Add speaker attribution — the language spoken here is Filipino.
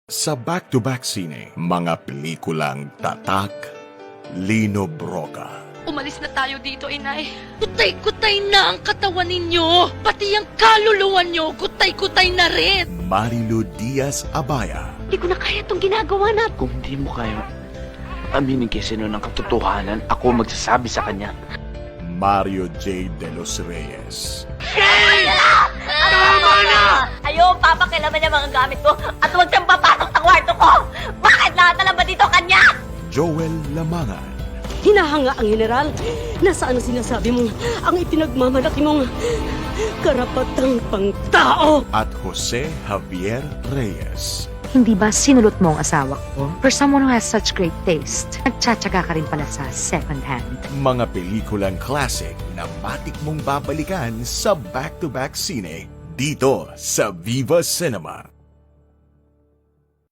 Speaker 1: Sa back-to-back sine, mga pelikulang Tatak, Lino Broca.
Speaker 2: Umalis na tayo dito, inay.
Speaker 3: Kutay-kutay na ang katawan ninyo. Pati ang kaluluwa nyo, kutay-kutay na rin.
Speaker 1: Marilu Diaz Abaya.
Speaker 4: Hindi ko na kaya itong ginagawa natin.
Speaker 5: Kung hindi mo kaya aminin kay sino ng katotohanan, ako magsasabi sa kanya.
Speaker 1: Mario J. De Los Reyes.
Speaker 4: Tama na! Ayaw, papakilaman niya mga gamit ko at huwag siyang papasok sa kwarto ko! Bakit lahat na lang ba dito kanya?
Speaker 1: Joel Lamangan.
Speaker 6: Hinahanga ang general. Nasaan ang sinasabi mo? Ang ipinagmamalaki mong karapatang pangtao.
Speaker 1: At Jose Javier Reyes.
Speaker 7: Hindi ba sinulot mo ang asawa ko? For someone who has such great taste, nagtsatsaga ka rin pala sa second hand.
Speaker 1: Mga pelikulang classic na matik mong babalikan sa back-to-back sine dito sa Viva Cinema.